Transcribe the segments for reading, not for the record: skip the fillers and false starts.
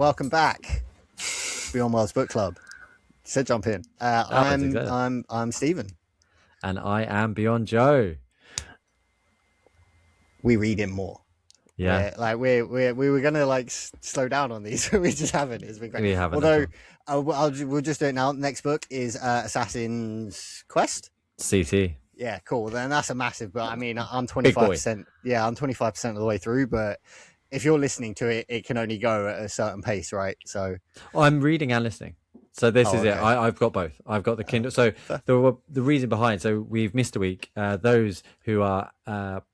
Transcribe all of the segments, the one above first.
welcome back, Beyond Worldz Book Club. So jump in. I'm Stephen, and I am Beyond Joe. We read him more. Yeah, we were gonna slow down on these, we just haven't. It's been great. We haven't. Although we'll just do it now. Next book is Assassin's Quest. CT. Yeah, cool. Then that's a massive. But I mean, I'm 25%. Yeah, I'm 25% of the way through. But if you're listening to it, it can only go at a certain pace, right? So I'm reading and listening. So this is okay. it. I've got both. I've got the Kindle. So the reason behind. So we've missed a week. Those who are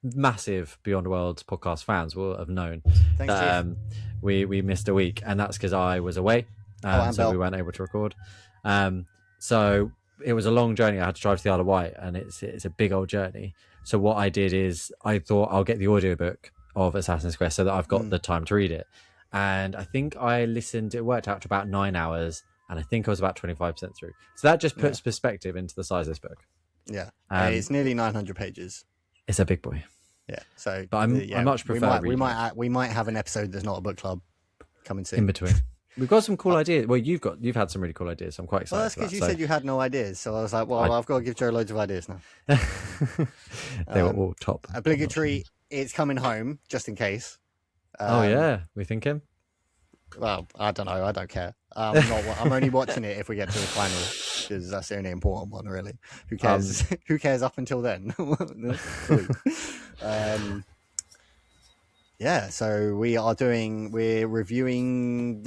massive Beyond Worldz podcast fans will have known. Thanks, we missed a week, and that's because I was away, so we weren't able to record. So it was a long journey. I had to drive to the Isle of Wight, and it's a big old journey. So what I did is I thought I'll get the audiobook of Assassin's Quest so that I've got the time to read it. And I think I listened. It worked out to about 9 hours. And I think I was about 25% through. So that just puts perspective into the size of this book. Yeah. It's nearly 900 pages. It's a big boy. Yeah. So, but I much prefer we might have an episode that's not a book club coming soon. In between. We've got some cool ideas. Well, you've had some really cool ideas. So I'm quite excited. Well, that's because you said you had no ideas. So I was like, well, I've got to give Joe loads of ideas now. They were all top. Obligatory. It's coming home, just in case. Oh, yeah. We thinking? Well, I don't know. I don't care. I'm only watching it if we get to the final, because that's the only important one, really. Who cares? Who cares up until then? Yeah. So we're reviewing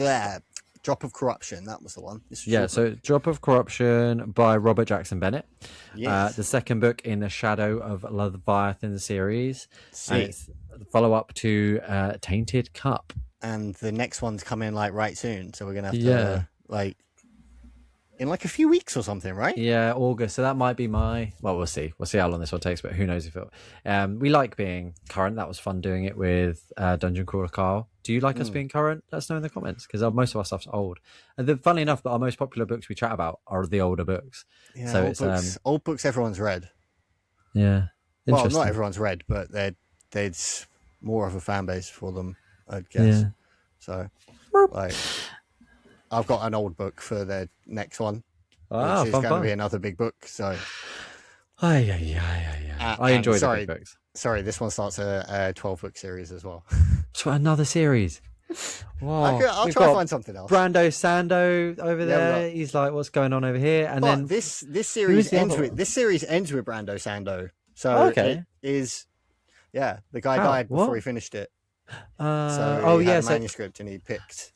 Drop of Corruption. That was the one. So Drop of Corruption by Robert Jackson Bennett. Yes. The second book in the Shadow of Leviathan series. And it's the follow-up to Tainted Cup. And the next one's coming right soon, so we're gonna have to in a few weeks or something, right? Yeah, August. So that might be we'll see. We'll see how long this one takes, but who knows if it. We like being current. That was fun doing it with Dungeon Crawler Carl. Do you like us being current? Let us know in the comments, because most of our stuff's old. And funnily enough, our most popular books we chat about are the older books. Yeah, so old books everyone's read. Yeah, well, not everyone's read, but there's more of a fan base for them, I'd guess. Yeah. So, I've got an old book for the next one, which is going to be another big book. So, I enjoy the big books. Sorry, this one starts a 12-book series as well. So another series. Wow. I'll try to find something else. Brando Sando over there. He's like, what's going on over here? And then this series ends with Brando Sando. So it is, the guy died before he finished it. So he had a manuscript, and he picked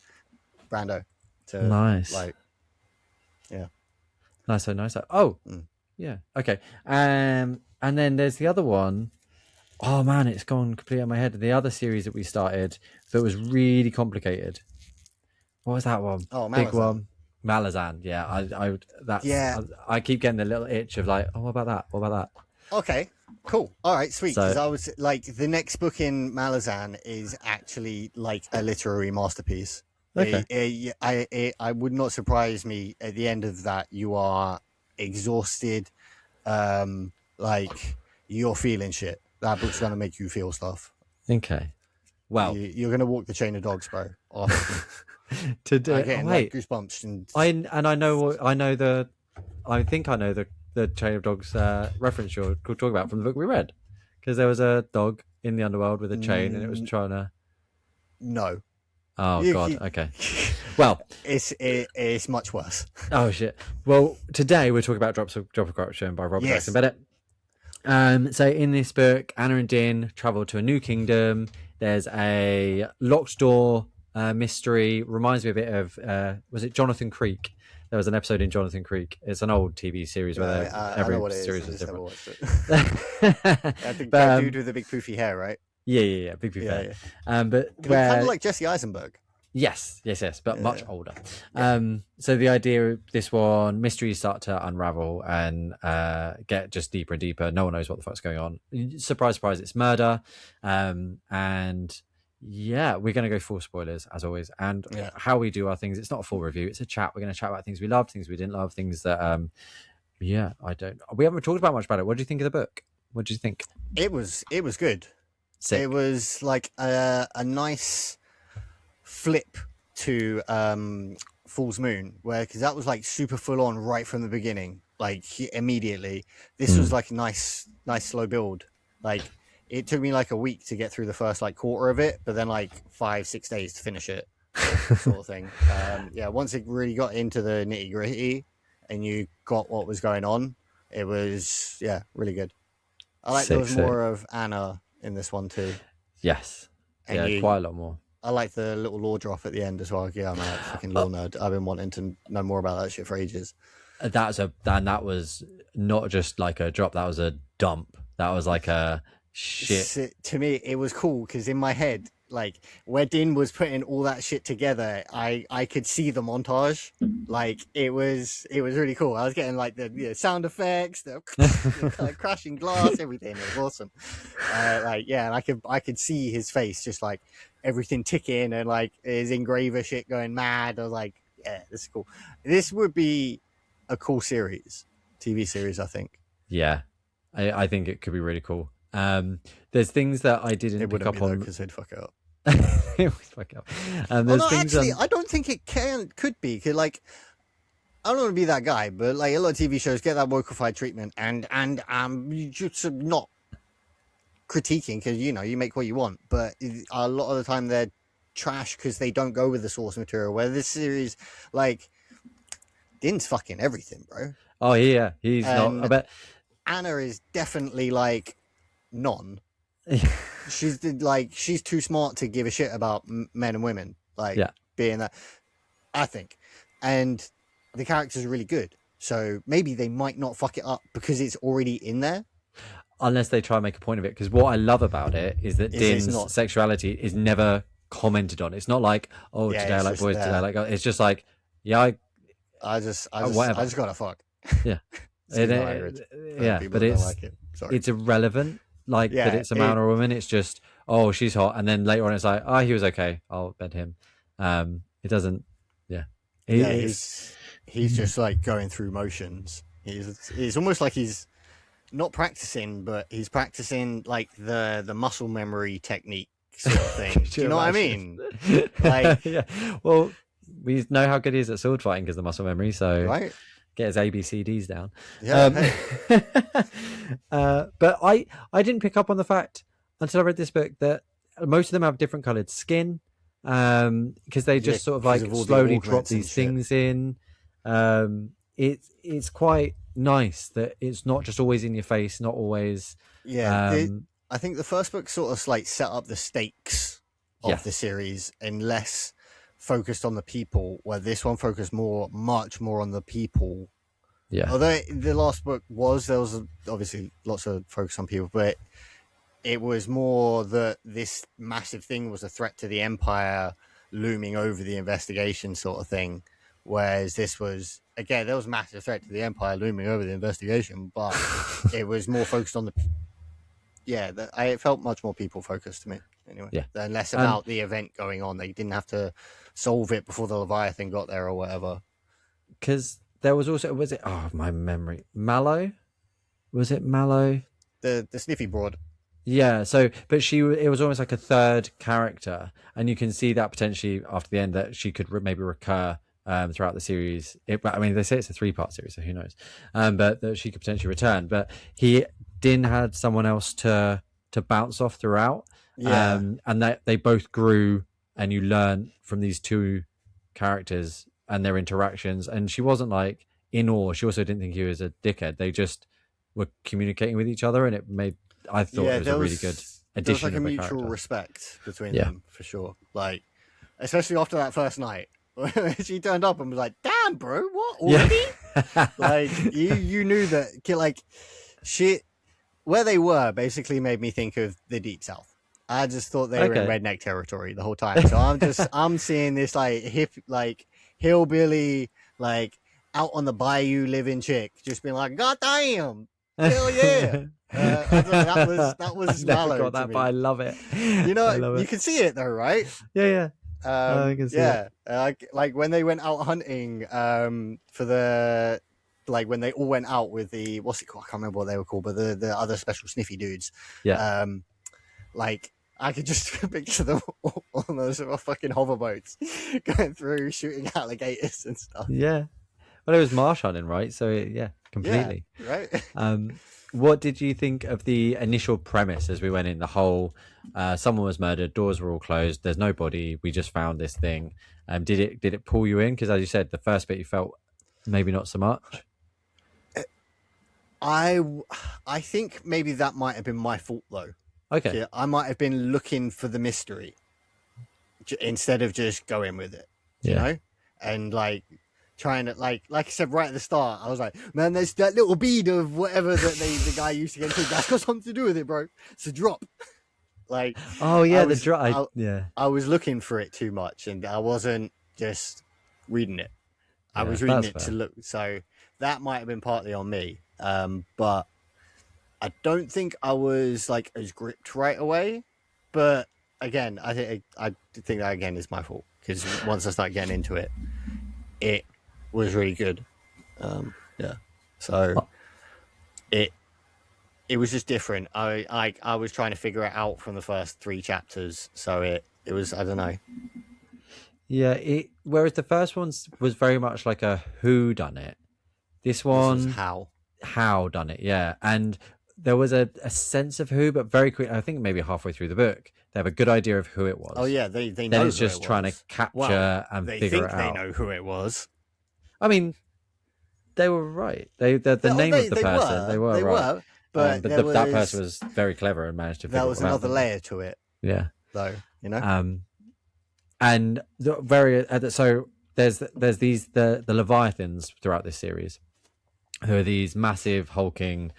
Brando to nice. Nice. Oh, yeah. Okay. And then there's the other one. Oh man, it's gone completely out of my head. The other series that we started that was really complicated. What was that one? Oh, Malazan. Big one. Malazan. Yeah. I keep getting the little itch of what about that? What about that? Okay. Cool. All right, sweet. Because I was the next book in Malazan is actually a literary masterpiece. Okay. I would not surprise me at the end of that you are exhausted, you're feeling shit. That book's gonna make you feel stuff. Okay. Well, you're gonna walk the chain of dogs, bro. Today, goosebumps I think I know the chain of dogs reference you're talking about from the book we read, because there was a dog in the underworld with a chain and it was trying to. No. Oh God. Okay. Well, it's much worse. Oh shit. Well, today we're talking about Drop of Corruption by Robert Jackson Bennett. So in this book, Anna and Din travel to a new kingdom. There's a locked door mystery. Reminds me a bit of was it Jonathan Creek? There was an episode in Jonathan Creek. It's an old TV series where every series is different. I think that dude with the big poofy hair, right? Yeah, big poofy hair. Yeah. But kind of like Jesse Eisenberg. Yes, but much older. So the idea of this one, mysteries start to unravel and get just deeper and deeper. No one knows what the fuck's going on. Surprise, it's murder. And we're going to go full spoilers as always. And how we do our things, it's not a full review. It's a chat. We're going to chat about things we loved, things we didn't love, things that, we haven't talked about much about it. What do you think of the book? What do you think? It was good. Sick. It was like a nice flip to Fool's Moon, because that was like super full on right from the beginning, like immediately. This was like a nice slow build. Like it took me like a week to get through the first like quarter of it, but then like 5-6 days to finish it, sort of thing. Yeah, once it really got into the nitty gritty and you got what was going on, it was really good. I like there was more of Anna in this one too. Yes, and quite a lot more. I like the little lore drop at the end as well. Yeah, I'm a fucking lore nerd. I've been wanting to know more about that shit for ages. That was not just like a drop. That was a dump. That was like a shit. To me, it was cool because in my head, like where Din was putting all that shit together, I could see the montage. Like it was really cool. I was getting like the sound effects, the like, crashing glass, everything. It was awesome. And I could see his face, just like everything ticking and like his engraver shit going mad. I was like, yeah, this is cool. This would be a cool TV series, I think. Yeah, I think it could be really cool. There's things that I didn't pick up on because they'd fuck it up. It would fuck up. I don't think it could be. Cause, like, I don't want to be that guy, but like a lot of TV shows get that wokeified treatment, and you just not critiquing because you make what you want, but a lot of the time they're trash because they don't go with the source material. Where this series, like, Din's fucking everything, bro. Oh yeah, he's not. I bet Anna is definitely like none. She's too smart to give a shit about men and women, being that, I think. And the characters are really good, so maybe they might not fuck it up because it's already in there, unless they try and make a point of it. Because what I love about it is that Din's sexuality is never commented on. It's not like, oh, today I like boys, today I like girls. It's just like, I just gotta fuck. Yeah. But it's irrelevant, that it's a man or a woman. It's just, oh, she's hot, and then later on it's like, oh, he was okay, I'll bed him. It doesn't. He's just like going through motions. It's almost like he's not practicing, but he's practicing like the muscle memory technique sort of thing. Do you know what I mean? Like, yeah. Well, we know how good he is at sword fighting because of the muscle memory. So right. Get his ABCDs down. Yeah. But I didn't pick up on the fact until I read this book that most of them have different coloured skin, because they just sort of like slowly drop these things in. It's quite nice that it's not just always in your face, not always. Yeah, I think the first book sort of like set up the stakes of the series and less focused on the people, where this one focused much more on the people. Yeah. Although the last book there was obviously lots of focus on people, but it was more that this massive thing was a threat to the Empire looming over the investigation sort of thing. Whereas this was, again, there was a massive threat to the Empire looming over the investigation, but it was more focused on it felt much more people focused to me anyway. Yeah. And less about the event going on. They didn't have to solve it before the Leviathan got there or whatever. Because there was also, my memory, Mallow? Was it Mallow? The sniffy broad. Yeah, so, but it was almost like a third character, and you can see that potentially after the end that she could maybe recur throughout the series. They say it's a 3-part series, so who knows? But that she could potentially return. But Din had someone else to bounce off throughout. Yeah. And that they both grew, and you learn from these two characters and their interactions. And she wasn't like in awe. She also didn't think he was a dickhead. They just were communicating with each other, and I thought it was a really good addition. There was like a mutual respect between them, for sure. Like, especially after that first night. She turned up and was like, damn, bro, what, already? Yeah. Like, you knew that, like, shit, where they were basically made me think of the Deep South. I just thought they were in redneck territory the whole time. So I'm seeing this, like, hip, like, hillbilly, like, out on the bayou living chick, just being like, God damn, hell yeah. That was Mallow. Got that, but I love it. You can see it though, right? Yeah. I can see it. Like when they went out hunting for the, like when they all went out with the, what's it called? I can't remember what they were called, but the other special sniffy dudes. Yeah. Like I could just picture them on those fucking hoverboats going through, shooting alligators and stuff. Yeah. Well, it was marsh hunting, right? So yeah, completely. Yeah, right. What did you think of the initial premise as we went in? The whole someone was murdered, doors were all closed, there's no body, we just found this thing. Did it pull you in? Because as you said, the first bit you felt maybe not so much. I think maybe that might have been my fault though. Okay. I might have been looking for the mystery instead of just going with it. You know, and like trying to like I said right at the start, I was like, man, there's that little bead of whatever that the guy used to get into. That's got something to do with it, bro. It's a drop. Like, oh yeah, the drop. I was looking for it too much, and I wasn't just reading it. I was reading it to look. So that might have been partly on me, but I don't think I was like as gripped right away. But again, I think that again is my fault because once I start getting into it, it was really good. So it was just different. I was trying to figure it out from the first 3 chapters, so it was, I don't know. Yeah, whereas the first one was very much like a who done it. This one how done it, yeah. And there was a sense of who, but very quick. I think maybe halfway through the book, they have a good idea of who it was. Oh yeah, they know. Then it's just trying to capture and figure it out. They know who it was. I mean, they were right. The name of the person, they were right. But that person was very clever and managed to figure it out. There was another layer to it. Yeah. Though, you know. And so there's these the Leviathans throughout this series, who are these massive hulking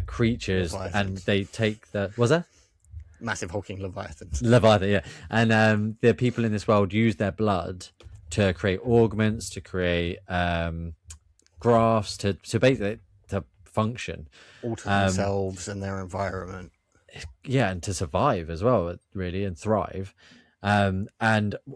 creatures, and they take massive hulking Leviathans. Leviathan, yeah. And the people in this world use their blood to create augments, to create grafts, to basically to function, alter themselves and their environment. Yeah, and to survive as well, really, and thrive. And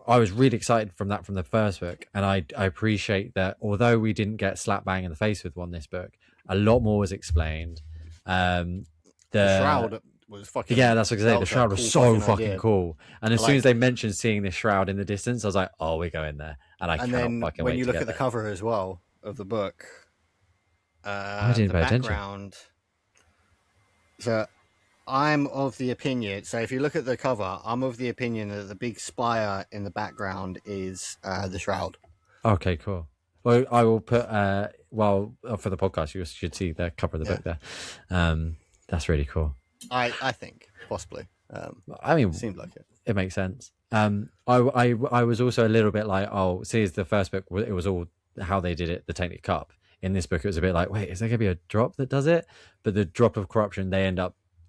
I was really excited from the first book, and I appreciate that although we didn't get slap bang in the face with this book, a lot more was explained. The shroud was fucking, that's what I say. The shroud was so fucking cool, and as soon as they mentioned seeing this shroud in the distance, I was like, oh, we're going there. And cannot fucking wait. When you look at the cover as well of the book, I didn't pay attention. So I'm of the opinion, so if you look at the cover, I'm of the opinion that the big spire in the background is the shroud. Okay, cool. Well, I will put, for the podcast, you should see the cover of the book there. That's really cool. I think, possibly. I mean, it seemed like it. It makes sense. I was also a little bit like, see, as the first book, it was all how they did it, the Tainted Cup. In this book, it was a bit like, wait, is there going to be a drop that does it? But the drop of corruption, they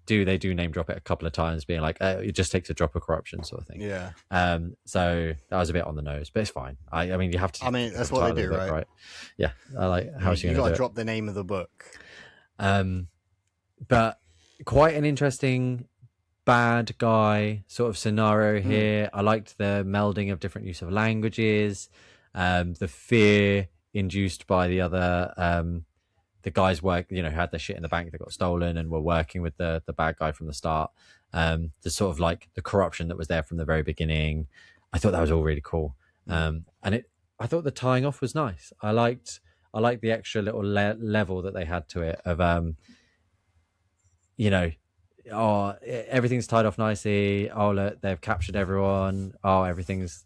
do name drop it a couple of times, being like, it just takes a drop of corruption sort of thing. Yeah. So that was a bit on the nose, but it's fine. I mean, you have to. I mean, that's what they do, right? Yeah. I like how you got to drop the name of the book. But quite an interesting bad guy sort of scenario here. I liked the melding of different use of languages, the fear induced by the other. The guys had their shit in the bank that got stolen and were working with the bad guy from the start. The sort of like the corruption that was there from the very beginning. I thought that was all really cool. And I thought the tying off was nice. I liked the extra little level that they had to it of, everything's tied off nicely. Oh, look, they've captured everyone. Oh, everything's,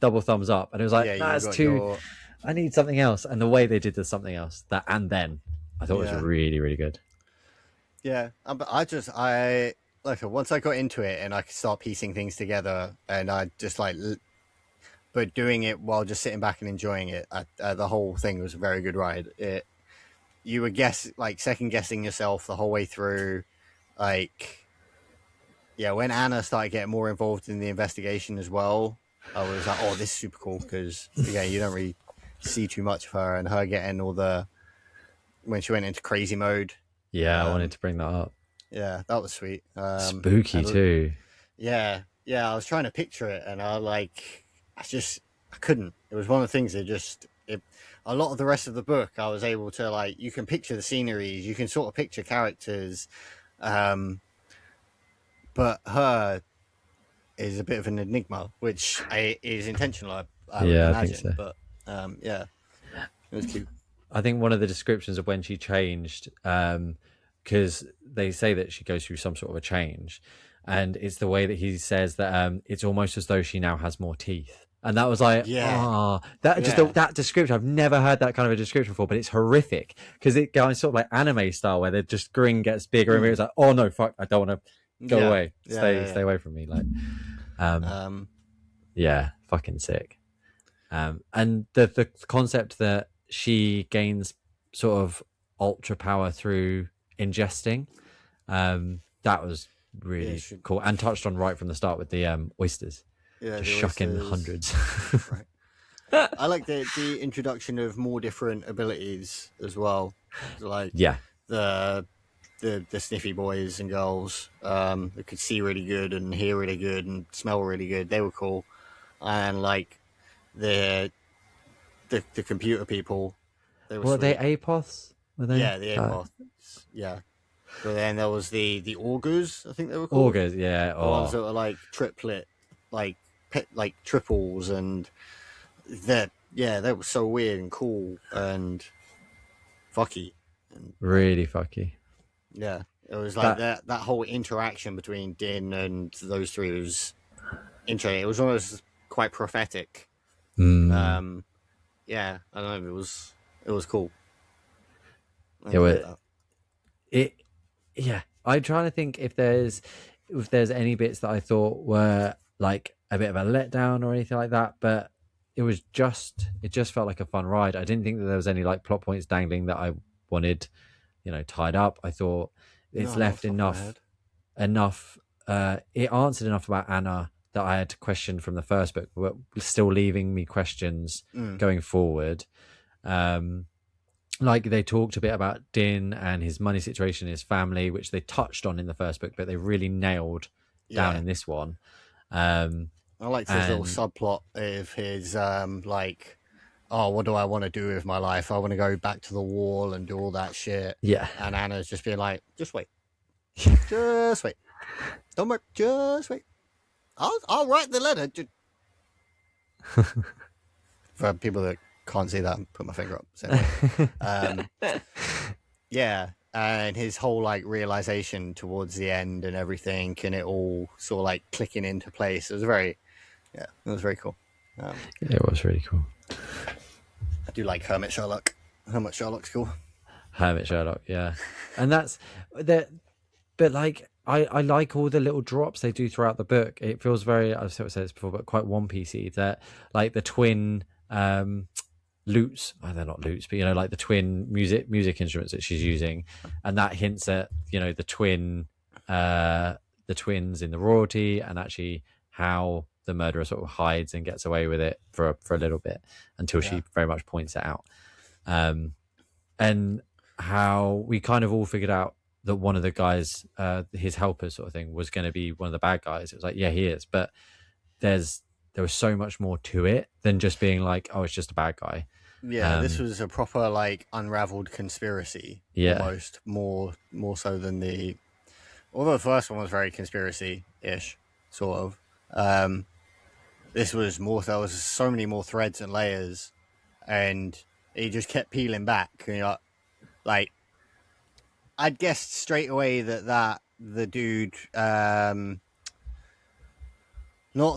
double thumbs up. And it was like, that's too... I need something else, and the way they did the something else I thought was really, really good. Yeah, but once I got into it and I could start piecing things together, and I just but doing it while just sitting back and enjoying it, the whole thing was a very good ride. You were second guessing yourself the whole way through, when Anna started getting more involved in the investigation as well, I was like, oh, this is super cool because you don't really see too much of her, and her getting when she went into crazy mode. I wanted to bring that up. Yeah, that was sweet. Spooky too. Yeah, I was trying to picture it, and I couldn't. It was one of the things that a lot of the rest of the book I was able to you can picture the sceneries, you can sort of picture characters, but her is a bit of an enigma, which is intentional, I would Yeah, imagine. I think so. But yeah, it was cute. I think one of the descriptions of when she changed, because they say that she goes through some sort of a change, and it's the way that he says that it's almost as though she now has more teeth. And that was like, that description. I've never heard that kind of a description before, but it's horrific because it goes sort of like anime style where the just grin gets bigger and bigger. It's like, oh no, fuck, I don't want to go away. Stay away from me. Like, fucking sick. And the concept that she gains sort of ultra power through ingesting, that was really cool and touched on right from the start with the oysters. Yeah, just shucking hundreds. Right. I like the introduction of more different abilities as well. Like the sniffy boys and girls that could see really good and hear really good and smell really good. They were cool. And like the computer people. Were they APOS? Were they? Yeah, the APOS. Yeah. But then there was the augurs, I think they were called. Augurs, yeah. The ones that were like triplet, like triples, and they were so weird and cool and fucky. And, really fucky. Yeah. It was like that whole interaction between Din and those three was interesting. It was almost quite prophetic. Yeah, I don't know. It was cool. I'm trying to think if there's any bits that I thought were like a bit of a letdown or anything like that, but it just felt like a fun ride. I didn't think that there was any like plot points dangling that I wanted, tied up. I thought it's left enough. It answered enough about Anna that I had questioned from the first book, but still leaving me questions going forward. Like they talked a bit about Din and his money situation, his family, which they touched on in the first book, but they really nailed down in this one. I liked his little subplot of his like, oh, what do I want to do with my life? I want to go back to the wall and do all that shit. Yeah. And Anna's just being like, just wait. Just wait. Don't worry. Just wait. I'll write the letter. For people that can't see that, put my finger up. So, yeah, and his whole like realization towards the end and everything, and it all sort of like clicking into place. It was very cool. It was really cool. I do like Hermit Sherlock. Hermit Sherlock's cool. Hermit Sherlock, yeah, and that's that. But like, I like all the little drops they do throughout the book. It feels very, I've sort of said this before, but quite One Piecey. That like the twin lutes, they're not lutes, but like the twin music instruments that she's using, and that hints at the twins in the royalty, and actually how the murderer sort of hides and gets away with it for a little bit until she very much points it out, and how we kind of all figured out that one of the guys, his helpers sort of thing, was going to be one of the bad guys. It was like, yeah, he is, but there was so much more to it than just being like, oh, it's just a bad guy. Yeah, this was a proper like unraveled conspiracy. Yeah, almost more so than although the first one was very conspiracy-ish, sort of. This was more. There was so many more threads and layers, and he just kept peeling back. Like I'd guessed straight away that the dude, not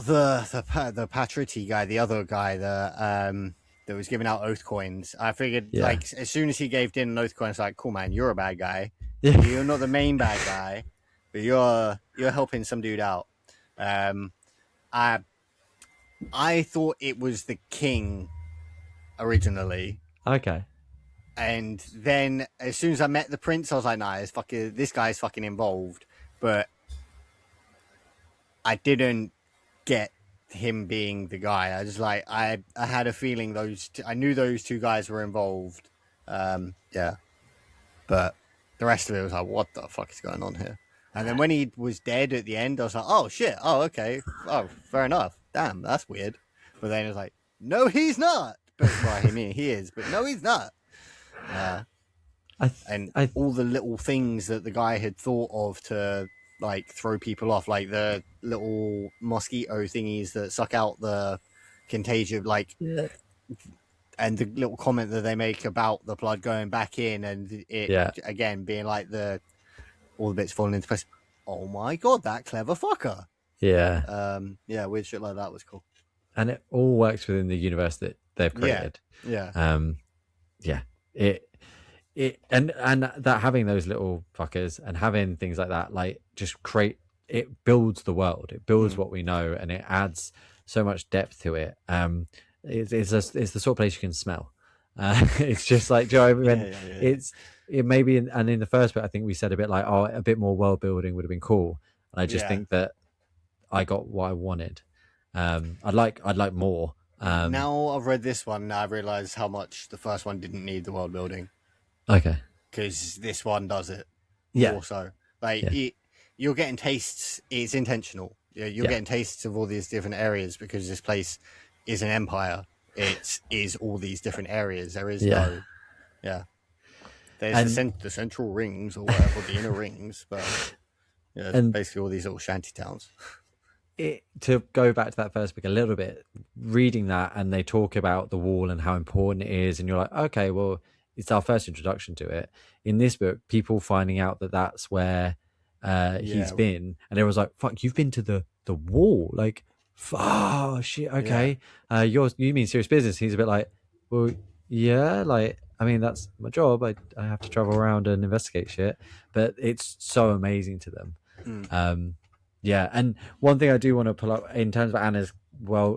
the Patriti guy, the other guy, that was giving out oath coins. I figured like as soon as he gave Din an oath coin, it's like, cool man, you're a bad guy. You're not the main bad guy, but you're helping some dude out. I thought it was the king originally. Okay. And then as soon as I met the prince, I was like, nah, this guy's fucking involved. But I didn't get him being the guy. I just like, I had a feeling I knew those two guys were involved. Yeah. But the rest of it was like, what the fuck is going on here? And then when he was dead at the end, I was like, oh shit. Oh, okay. Oh, fair enough. Damn, that's weird. But then it was like, no, he's not. But well, I mean, he is, but no, he's not. And all the little things that the guy had thought of to like throw people off, like the little mosquito thingies that suck out the contagion, like, and the little comment that they make about the blood going back in, and it again being like all the bits falling into place. Oh my god, that clever fucker. Weird shit like that was cool, and it all works within the universe that they've created. And that having those little fuckers and having things like that, like, just it builds the world, it builds what we know, and it adds so much depth to it. It's the sort of place you can smell. It's just like, do you know what I mean? It maybe and in the first bit I think we said a bit like, oh, a bit more world building would have been cool, and I just think that I got what I wanted. I'd like more. Now I've read this one, I realized how much the first one didn't need the world building. Okay. Because this one does it. Also, like, you're getting tastes. It's intentional. You're getting tastes of all these different areas, because this place is an empire. It is all these different areas. There is no. There's the central rings, or whatever, the inner rings, but and basically all these little shanty towns. To go back to that first book a little bit, reading that, and they talk about the wall and how important it is, and you're like, okay, well, it's our first introduction to it. In this book, people finding out that that's where he's been, and everyone's like, fuck, you've been to the wall, like, oh shit, okay. You mean serious business? He's a bit like, well, yeah, like, I mean, that's my job. I have to travel around and investigate shit, but it's so amazing to them. And one thing I do want to pull up in terms of Anna's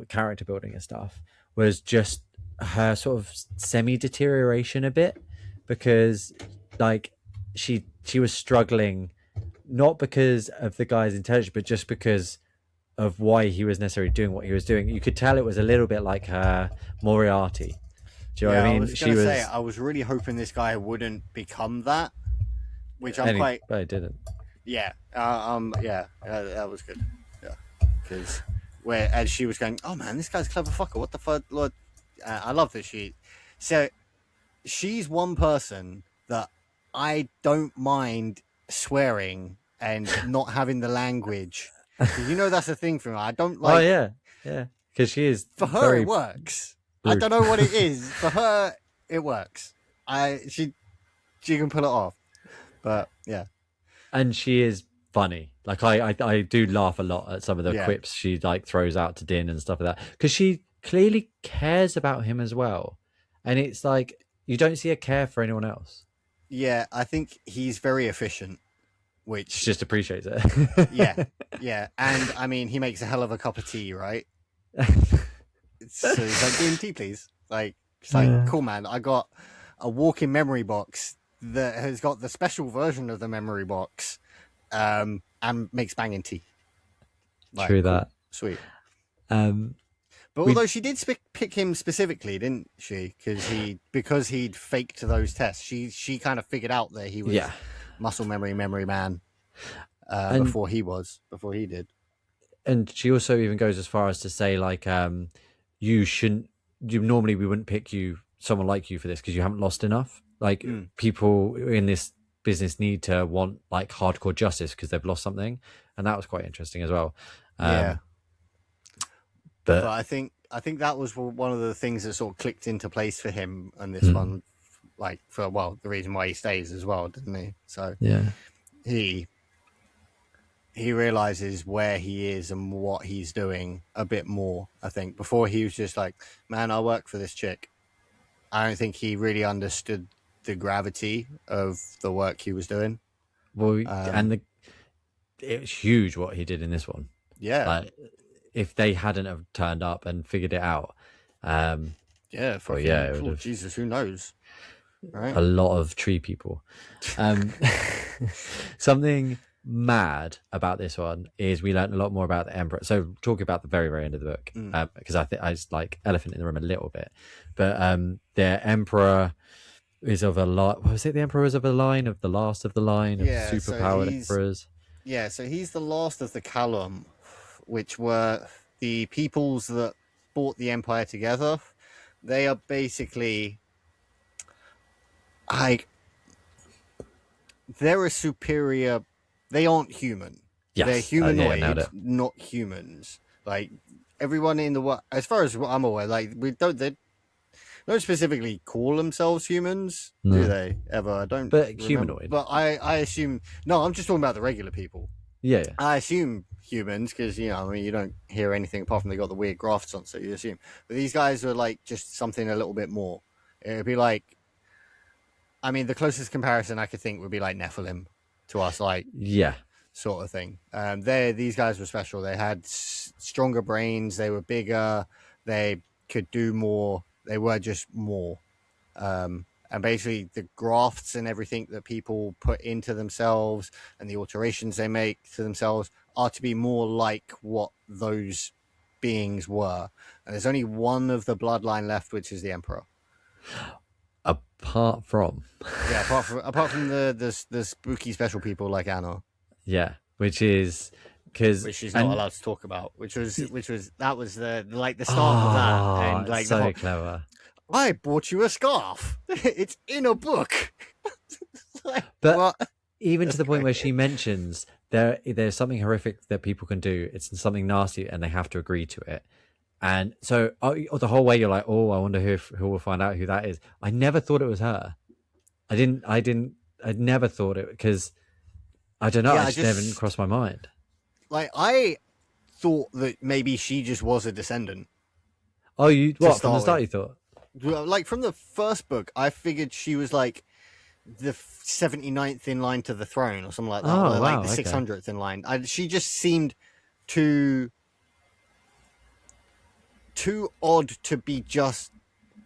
character building and stuff was just her sort of semi-deterioration a bit, because like she was struggling, not because of the guy's intelligence, but just because of why he was necessarily doing what he was doing. You could tell it was a little bit like her Moriarty. Do you know what I mean? I was really hoping this guy wouldn't become that, which but he didn't. That was good. Because as she was going, oh man, this guy's a clever fucker. What the fuck, Lord? I love that she's one person that I don't mind swearing and not having the language. That's the thing for me. I don't like. Oh yeah, because she is. For her, it works. Rude. I don't know what it is. For her, it works. She can pull it off. But yeah, and she is funny. Like I do laugh a lot at some of the quips she like throws out to Din and stuff like that, because she clearly cares about him as well, and it's like you don't see her care for anyone else. Yeah, I think he's very efficient, which she just appreciates it. yeah, and I mean, he makes a hell of a cup of tea, right? So he's like, "Give me tea, please." Like, it's like, cool, man. I got a walk-in memory box that has got the special version of the memory box, and makes banging tea. Like, true that. Cool. Sweet. But although she did pick him specifically, didn't she? Because he'd faked those tests. She kind of figured out that he was muscle memory man before he did. And she also even goes as far as to say, like, normally we wouldn't pick someone like you for this because you haven't lost enough. Like, people in this business need to want like hardcore justice because they've lost something, and that was quite interesting as well. But I think that was one of the things that sort of clicked into place for him and this one, like, for the reason why he stays as well, didn't he? So he realizes where he is and what he's doing a bit more. I think before he was just like, man, I work for this chick. I don't think he really understood the gravity of the work he was doing. Well, and it was huge what he did in this one. Yeah. Like, if they hadn't have turned up and figured it out, Jesus, who knows? Right? A lot of tree people. Something mad about this one is we learned a lot more about the Emperor. So talking about the very, very end of the book, because I think I just like elephant in the room a little bit, but the Emperor is of a lot. Was it the Emperor is of a line of the last of the line of superpowered emperors? Yeah, so he's the last of the Callum, which were the peoples that brought the Empire together. They are basically they're a superior. They aren't human. Yes. They're humanoid, not humans. Like everyone in the world, as far as I'm aware, like they don't specifically call themselves humans, do they? Ever? I don't. But remember. humanoid. But I assume. No, I'm just talking about the regular people. Yeah. I assume humans because I mean, you don't hear anything apart from they got the weird grafts on, so you assume. But these guys are like just something a little bit more. It'd be like, I mean, the closest comparison I could think would be like Nephilim to us, like sort of thing. These guys were special. They had stronger brains. They were bigger. They could do more. They were just more. And basically the grafts and everything that people put into themselves and the alterations they make to themselves are to be more like what those beings were. And there's only one of the bloodline left, which is the Emperor. Apart from apart from the spooky special people like Anna. Yeah, which she's not allowed to talk about. Which was the like the start of that, and like so clever. I bought you a scarf. It's in a book. But what? Even to the point where she mentions there's something horrific that people can do. It's something nasty, and they have to agree to it. And so the whole way you're like, oh, I wonder who will find out who that is. I never thought it was her. I never thought it because I don't know. It just never crossed my mind. Like I thought that maybe she just was a descendant. Oh, from the start you thought? Like from the first book, I figured she was like the 79th in line to the throne or something like that. Oh, or wow, like the 600th in line. She just seemed too odd to be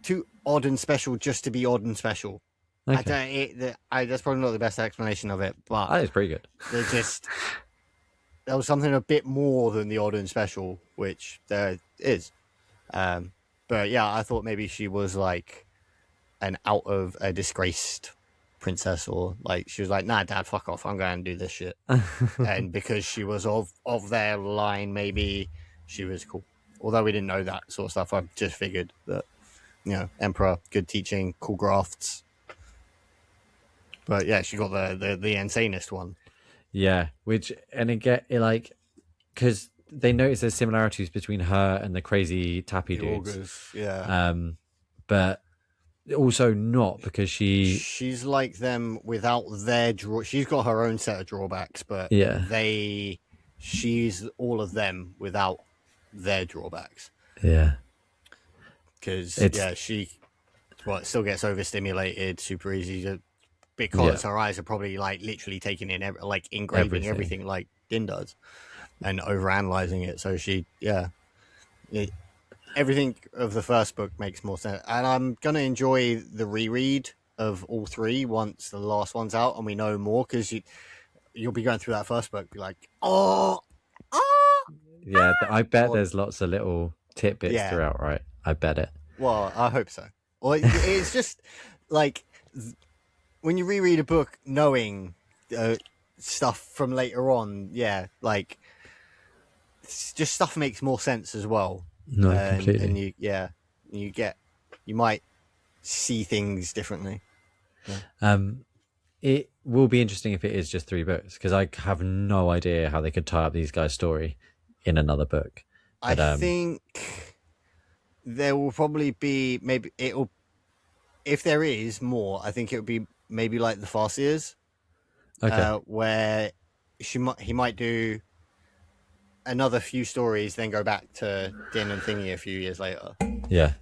too odd and special just to be odd and special. Okay. That's probably not the best explanation of it, but that is pretty good. There was something a bit more than the odd and special, which there is. But yeah, I thought maybe she was like an out of a disgraced princess, or like she was like, nah, dad, fuck off, I'm going to do this shit. And because she was of their line, maybe she was cool. Although we didn't know that sort of stuff, I just figured that, Emperor, good teaching, cool grafts. But yeah, she got the insanest one. Yeah, like, because they notice there's similarities between her and the crazy tappy dudes. Augurs, yeah. But also not because she's like them without their she's got her own set of drawbacks, but she's all of them without their drawbacks. Yeah. Because she still gets overstimulated super easy because her eyes are probably like literally taking in engraving everything like Din does and overanalyzing it. So everything of the first book makes more sense, and I'm gonna enjoy the reread of all three once the last one's out and we know more, because you'll be going through that first book, be like, I bet there's lots of little tidbits throughout, right? I bet it. Well, I hope so. Or it's just like when you reread a book knowing stuff from later on, like it's just stuff makes more sense as well. No, completely. And you might see things differently. Yeah. It will be interesting if it is just 3 books, because I have no idea how they could tie up these guys' story in another book. But, I think there will probably be if there is more, I think it would be maybe like the Farseers, where he might do another few stories, then go back to Din and Thingy a few years later. Yeah.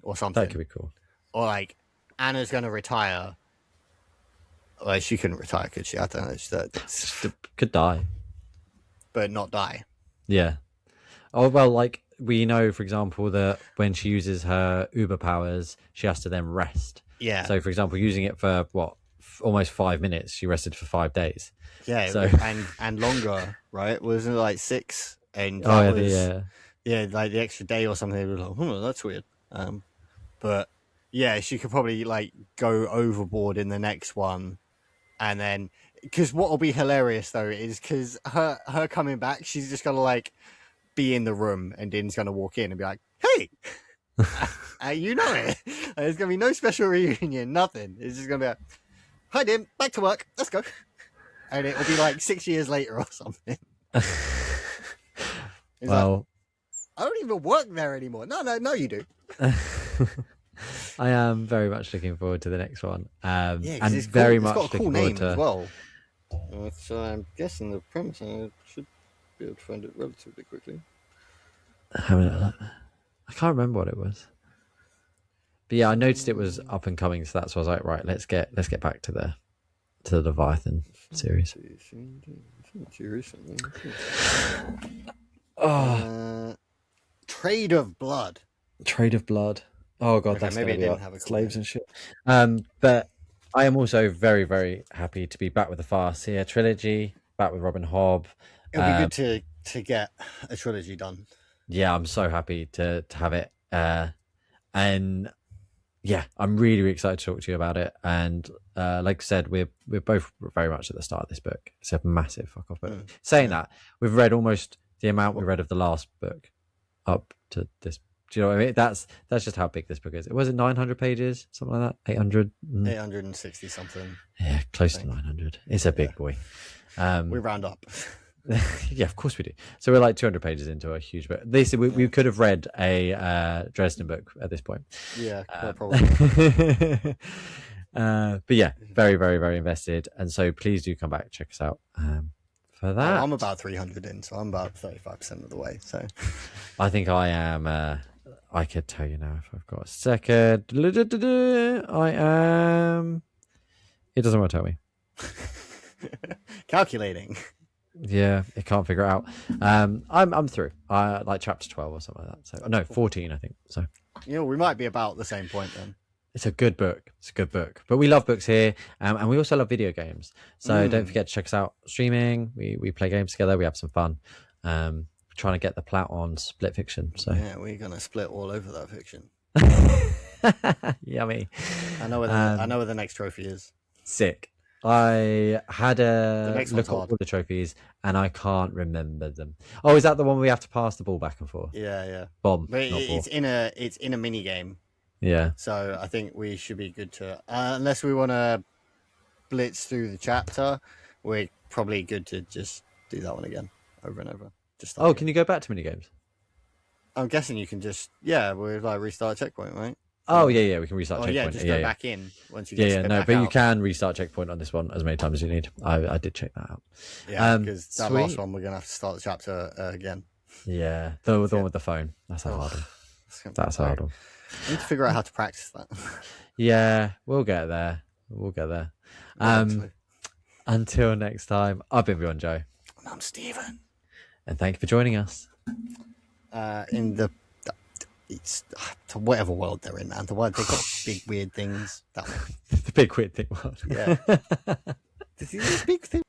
Or something. That could be cool. Or like Anna's going to retire. Well, she couldn't retire, could she? I don't know. She could die. But not die. Yeah. Oh, well, like we know, for example, that when she uses her Uber powers, she has to then rest. Yeah. So, for example, using it for almost 5 minutes, she rested for 5 days. Yeah, so and longer, right? Wasn't it like 6? And like the extra day or something. It was like, that's weird. But yeah, she could probably like go overboard in the next one, and then because what will be hilarious though is because her coming back, she's just gonna like be in the room, and Din's gonna walk in and be like, "Hey." You know it. There's gonna be no special reunion, nothing. It's just gonna be like, "Hi, Din, back to work. Let's go." And it will be like 6 years later or something. Well, like, I don't even work there anymore. No, you do. I am very much looking forward to the next one. And it's very cool. much It's got a cool looking name forward to... as well. So I'm guessing the premise, I should be able to find it relatively quickly. I can't remember what it was. But yeah, I noticed it was up and coming, so that's why I was like, right, let's get back to the Leviathan series. Trade of Blood. Trade of Blood. Oh god, okay, that's maybe gonna it be didn't have a slaves and shit. But I am also very, very happy to be back with the Farseer trilogy, back with Robin Hobb. It'll be good to get a trilogy done. Yeah, I'm so happy to have it. And yeah, I'm really, really excited to talk to you about it. And like I said, we're both very much at the start of this book. It's a massive fuck off book. Saying that, we've read almost the amount we read of the last book up to this. Do you know what I mean? That's just how big this book is. Was it 900 pages, something like that? 800, 860 something. Yeah, close to 900. It's a big boy. We round up. Yeah, of course we do. So we're like 200 pages into a huge book. We could have read a Dresden book at this point. Yeah, probably. But yeah, very, very, very invested. And so please do come back, check us out. For that, I'm about 300 in, so I'm about 35% of the way. So I think I am. I could tell you now if I've got a second. I am. It doesn't want to tell me. Calculating. Yeah, it can't figure it out. I'm through. I like chapter 12 or something like that. So no, 14, I think. So we might be about the same point then. It's a good book. It's a good book. But we love books here, and we also love video games. So don't forget to check us out streaming. We play games together. We have some fun. Trying to get the plot on Split Fiction. So yeah, we're gonna split all over that fiction. Yummy. I know where the next trophy is. Sick. I had a look at all the trophies, and I can't remember them. Oh, is that the one where we have to pass the ball back and forth? Yeah. Bomb. But it's in a mini game. Yeah. So I think we should be good to, unless we want to blitz through the chapter, we're probably good to just do that one again, over and over. Can you go back to mini games? I'm guessing you can just, we'll like restart checkpoint, right? Oh yeah, we can restart checkpoint. Yeah, just go back in once you get but you can restart checkpoint on this one as many times as you need. I did check that out. Yeah, because that last one we're gonna have to start the chapter again. Yeah, the one with the phone. That's a hard one. That's a hard one. I need to figure out how to practice that. Yeah, we'll get there. Until next time, I've been Beyond Joe. And I'm Stephen. And thank you for joining us. In the to whatever world they're in, man. The world they've got big weird things. That one. The big weird thing world. Yeah. This big thing.